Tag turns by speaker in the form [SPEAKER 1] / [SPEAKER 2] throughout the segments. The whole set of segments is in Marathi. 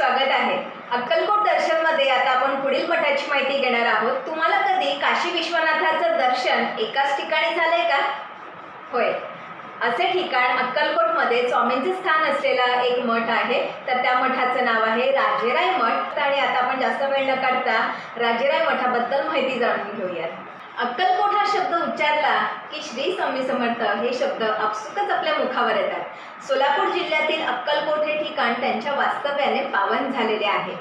[SPEAKER 1] स्वागत आहे। अक्कलकोट दर्शनमध्ये आता आपण पुढील मठाची माहिती घेणार आहोत। तुम्हाला कधी काशी विश्वनाथाचं दर्शन एकाच ठिकाणी झालंय का? होय, असे ठिकाण अक्कलकोटमध्ये स्वामींचे स्थान असलेला एक मठ आहे। तर त्या मठाचं नाव आहे राजेराय मठ। आणि आता आपण जास्त वेळ न काढता राजेराय मठाबद्दल माहिती जाणून घेऊयात। अक्कलकोट हा शब्द उच्चारला की श्री स्वामी समर्थ हे शब्द आपसुकच आपल्या मुखावर येतात। सोलापूर जिल्ह्यातील अक्कलकोट हे ठिकाण त्यांच्या वास्तव्याने पावन झालेले आहे।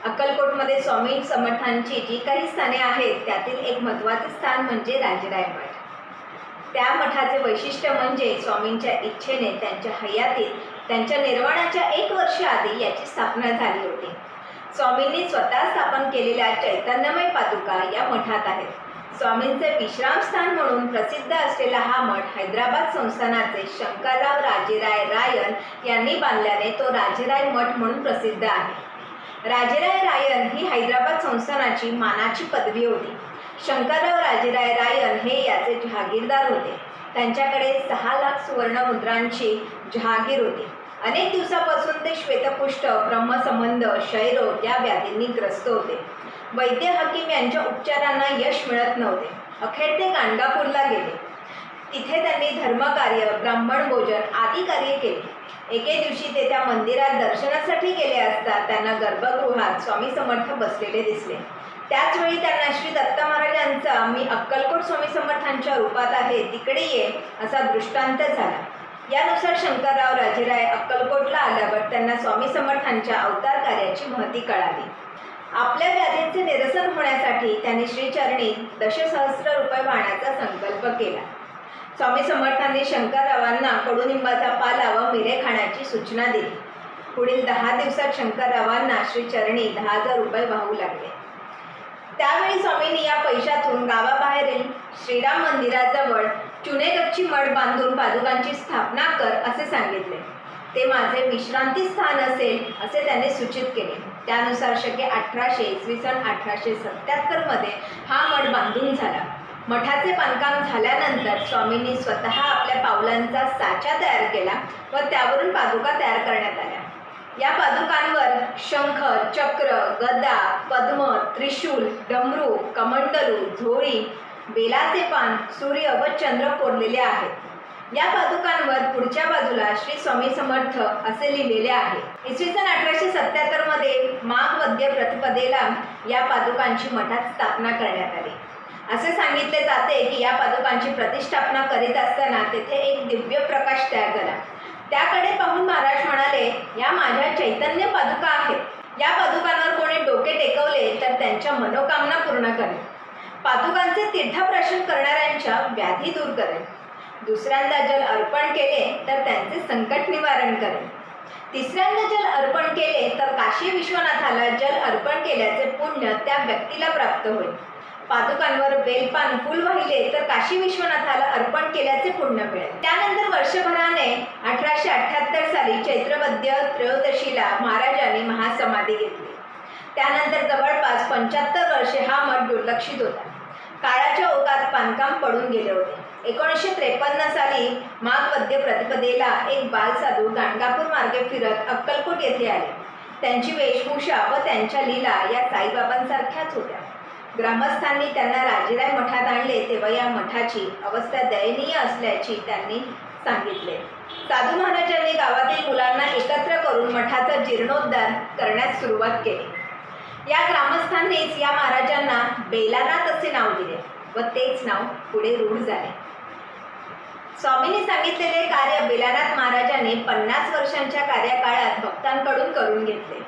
[SPEAKER 1] अक्कलकोटमध्ये स्वामी समर्थांची जी काही स्थाने आहेत त्यातील एक महत्त्वाचे स्थान म्हणजे राजेराय मठ। त्या मठाचे वैशिष्ट्य म्हणजे स्वामींच्या इच्छेने त्यांच्या हयातीत त्यांच्या निर्वाणाच्या 1 वर्ष आधी याची स्थापना झाली होती। स्वामींनी स्वतः स्थापन केलेल्या चैतन्यमय पादुका या मठात आहेत। स्वामींचे विश्रामस्थान म्हणून प्रसिद्ध असलेला हा मठ हैदराबाद संस्थानाचे शंकरराव राजेराय रायन यांनी बांधल्याने तो राजेराय मठ म्हणून प्रसिद्ध आहे। राजेराय रायन ही हैदराबाद संस्थानाची मानाची पदवी होती। शंकरराव राजेराय रायन हे याचे जहागीरदार होते। त्यांच्याकडे 6 लाख सुवर्ण मुद्रांची जहागीर होती। अनेक दिवसापासून ते श्वेतकुष्ठ, ब्रह्मसंबंध, क्षयरोग या व्याधींनी ग्रस्त होते। वैद्य हकीम यांच्या उपचारांना यश मिळत नव्हते। अखेर ते गाणगापूरला गेले। तिथे त्यांनी धर्मकार्य, ब्राह्मण भोजन आदी कार्य केले। एके दिवशी ते त्या मंदिरात दर्शनासाठी गेले असता त्यांना गर्भगृहात स्वामी समर्थ बसलेले दिसले। त्याचवेळी त्यांना श्री दत्त महाराजांचा "मी अक्कलकोट स्वामी समर्थांच्या रूपात आहे, तिकडे ये" असा दृष्टांत झाला। यानुसार शंकरराव राजेराय अक्कलकोटला आल्यावर त्यांना स्वामी समर्थांच्या अवतार कार्याची महती कळाली। आपल्या व्याधींचे निरसन होण्यासाठी त्यांनी श्रीचरणी दशसहस्र रुपये वाहण्याचा संकल्प केला। स्वामी समर्थांनी शंकररावांना कडुनिंबाचा पाला व मिरे खाण्याची सूचना दिली। पुढील 10 दिवसात शंकररावांना श्रीचरणी 10,000 रुपये वाहू लागले। त्यावेळी स्वामींनी या पैशातून गावाबाहेरील श्रीराम मंदिराजवळ चुनेगच्ची मठ बांधून पादुकांची स्थापना कर असे सांगितले। ते माझे विश्रांती स्थान असेल असे त्यांनी सूचित केले। त्यानुसार शके 1877 मध्ये हा मठ बांधून झाला। मठाचे बांधकाम झाल्यानंतर स्वामींनी स्वतः आपल्या पावलांचा साचा तयार केला व त्यावरून पादुका तयार करण्यात आल्या। या पादुकांवर शंख, चक्र, गदा, पद्म, त्रिशूल, डमरू, कमंडलू, झोळी, बेलाचे पान, सूर्य व चंद्र कोरलेले आहेत। या पादुकांवर पुढच्या बाजूला श्री स्वामी समर्थ असे लिहिलेले आहे। इसवी सन 1877 मध्ये माघ वद्य प्रतिपदेला या पादुकांची मठात स्थापना करण्यात आली। असे सांगितले जाते की या पादुकांची प्रतिष्ठापना करीत असताना तेथे एक दिव्य प्रकाश तयार झाला। त्याकडे पाहून महाराज म्हणाले, "या माझ्या चैतन्य पादुका आहेत। या पादुकांवर कोणी डोके टेकवले तर त्यांच्या मनोकामना पूर्ण करेल। पादुकांचे तीर्थप्रशन करणाऱ्यांच्या व्याधी दूर करेल। दुसऱ्यांदा जल अर्पण केले तर त्यांचे संकट निवारण करेल। तिसऱ्यांदा जल अर्पण केले तर काशी विश्वनाथाला जल अर्पण केल्याचे पुण्य त्या व्यक्तीला प्राप्त होईल। पादुकांवर बेलपान फुल वाहिले तर काशी विश्वनाथाला अर्पण केल्याचे पुण्य मिळेल." त्यानंतर वर्षभराने 1878 साली चैत्रवद्य त्रयोदशीला महाराजांनी महासमाधी घेतली। त्यानंतर जवळपास 75 वर्षे हा मठ दुर्लक्षित होता। काळाच्या ओघात बांधकाम पडून गेले होते। 1953 साली माघ वद्य प्रतिपदेला एक बालसाधू गाणगापूर मार्गे फिरत अक्कलकोट येथे आले। त्यांची वेशभूषा व त्यांच्या लीला या साईबाबांसारख्याच होत्या। ग्रामस्थांनी त्यांना राजेराय मठात आणले तेव्हा या मठाची अवस्था दयनीय असल्याची त्यांनी सांगितले। साधू महाराजांनी गावातील मुलांना एकत्र करून मठाचा जीर्णोद्धार करण्यास सुरुवात केली। या ग्रामस्थांनीच या महाराजांना बेलानाथ असे नाव दिले व तेच नाव पुढे रूढ झाले। स्वामींनी सांगितलेले कार्य बेलानाथ महाराजांनी 50 वर्षांच्या कार्यकाळात भक्तांकडून करून घेतले।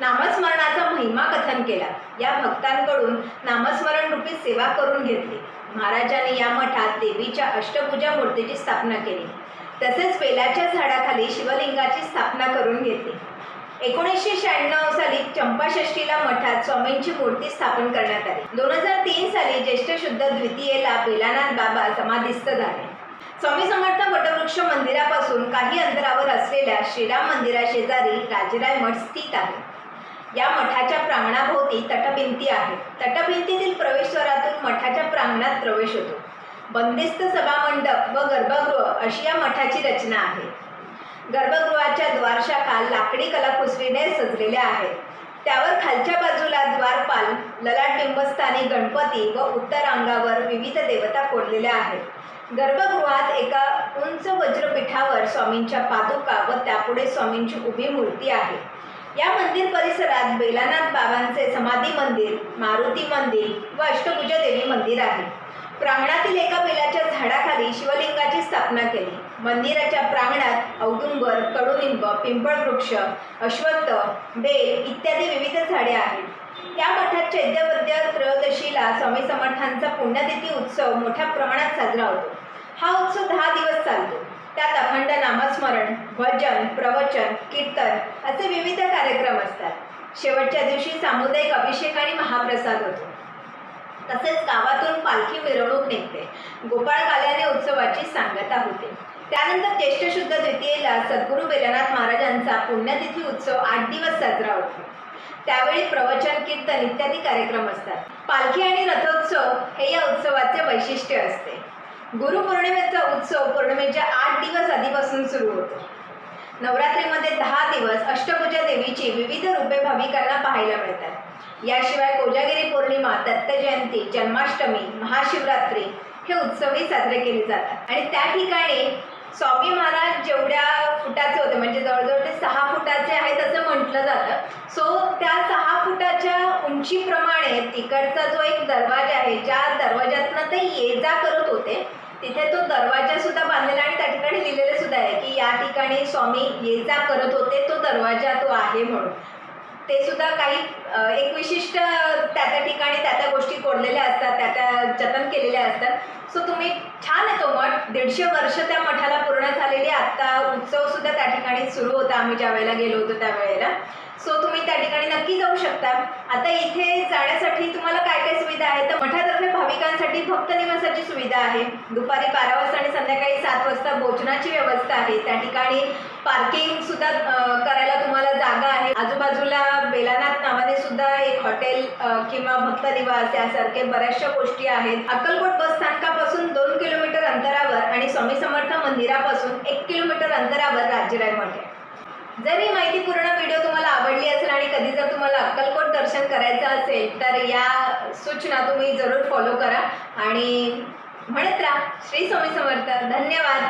[SPEAKER 1] नामस्मरणाचा महिमा कथन केला। या भक्तांकडून नामस्मरण रूपी सेवा करून घेतली। महाराजांनी या मठात देवीच्या अष्टभुजा मूर्तीची स्थापना केली। तसेच बेलाच्या झाडाखाली शिवलिंगाची स्थापना करून घेतली। 1996 साली चंपाषष्ठीला मठात स्वामींची मूर्ती स्थापन करण्यात आली। 2003 साली ज्येष्ठ शुद्ध द्वितीयेला बेलानाथ बाबा समाधिस्थ झाले। स्वामी समर्थ वटवृक्ष मंदिरापासून काही अंतरावर असलेल्या श्रीराम मंदिराशेजारी राजेराय मठ स्थित आहे। या मठाच्या प्रांगणाभोवती तटभिंती आहेत। तटभिंतीतील प्रवेशद्वारातून मठाच्या प्रांगणात प्रवेश होतो। बंदिस्त सभामंडप व गर्भगृह अशी या मठाची रचना आहे। गर्भगृहाच्या द्वारशाखा लाकडी कलाकुसरीने सजलेल्या आहेत. त्यावर खालच्या बाजूला द्वारपाल, ललाट बिंबस्थानी गणपती व उत्तर अंगावर विविध देवता कोरलेल्या आहेत. गर्भगृहात एका उंच वज्रपीठावर स्वामींच्या पादुका व त्यापुढे स्वामींची उभी मूर्ती आहे. या मंदिर परिसरात बेलानाथ बाबांचे समाधी मंदिर, मारुती मंदिर व अष्टभुजा देवी मंदिर आहे. प्रांगणातील एका बेलाच्या झाडाखाली शिवलिंगाची स्थापना केली. मंदिराच्या प्रांगणात औदुंबर, कडुनिंब, पिंपळ वृक्ष, अश्वत्थ, बेल इत्यादी विविध झाडे आहेत. या मठात चैत्यवद्य त्रयोदशीला स्वामी समर्थांचा पुण्यतिथी उत्सव मोठ्या प्रमाणात साजरा होतो. हा उत्सव 10 दिवस चालतो. त्यात अखंड नामस्मरण, भजन, प्रवचन, कीर्तन असे विविध कार्यक्रम असतात. शेवटच्या दिवशी सामुदायिक अभिषेक आणि महाप्रसाद होतो. तसेच गावातून पालखी मिरवणूक निघते. गोपाळ काल्याने उत्सवाची सांगता होते. त्यानंतर ज्येष्ठ शुद्ध द्वितीयेला सद्गुरू बेलानाथ महाराजांचा पुण्यतिथी उत्सव 8 दिवस साजरा होतो. त्यावेळी प्रवचन, कीर्तन इत्यादी कार्यक्रम असतात. पालखी आणि रथोत्सव हे या उत्सवाचे वैशिष्ट्य असते. गुरुपौर्णिमेचा उत्सव पौर्णिमेच्या 8 दिवस आधीपासून सुरू होतो. नवरात्रीमध्ये 10 दिवस अष्टभुजा देवीची विविध रूपे भाविकांना पाहायला मिळतात. याशिवाय कोजागिरी पौर्णिमा, दत्त जयंती, जन्माष्टमी, महाशिवरात्री हे उत्सवही साजरे केले जातात. आणि त्या ठिकाणी स्वामी महाराज जेवढ्या फुटाचे होते, म्हणजे जवळजवळ ते 6 फुटाचे आहेत असं म्हटलं जातं. सो त्या 6 फुटाच्या उंचीप्रमाणे तिकडचा जो एक दरवाजा आहे, ज्या दरवाज्यातनं ते ये जा करत होते, तिथे तो दरवाजा सुद्धा बांधलेला आणि त्या ठिकाणी लिहिलेलं सुद्धा आहे की या ठिकाणी स्वामी ये जा करत होते, तो दरवाजा तो आहे म्हणून. ते सुद्धा काही एक विशिष्ट त्या ठिकाणी त्या गोष्टी कोरलेल्या असतात, त्या जतन केलेल्या असतात. सो तुम्ही छान आहे तो मठ. 150 वर्ष त्या मठाला पूर्ण झालेली. आत्ता उत्सव सुद्धा त्या ठिकाणी सुरू होता आम्ही ज्या वेळेला गेलो होतो त्यावेळेला. सो तुम्ही त्या ठिकाणी नक्की जाऊ शकता. आता इथे जाण्यासाठी तुम्हाला काय काय सुविधा आहे तर मठातर्फे भाविकांसाठी भक्त निवासाची सुविधा आहे. दुपारी 12 वाजता आणि संध्याकाळी 7 वाजता भोजनाची व्यवस्था आहे. त्या ठिकाणी पार्किंग सुद्धा करायला तुम्हाला जागा आहे. आजूबाजूला बेलानाथ नावाने सुद्धा एक हॉटेल किंवा भक्त निवास यासारखे बऱ्याचशा गोष्टी आहेत. अक्कलकोट बस स्थानकापासून 2 किलोमीटर अंतरावर आणि स्वामी समर्थ मंदिरापासून 1 किलोमीटर अंतरावर राजराय मठ आहे. जर ही माहितीपूर्ण व्हिडिओ तुम्हाला आवडली असेल आणि कधी जर तुम्हाला अक्कलकोट दर्शन करायचं असेल तर या सूचना तुम्ही जरूर फॉलो करा आणि म्हणत राहा श्री स्वामी समर्थ. धन्यवाद.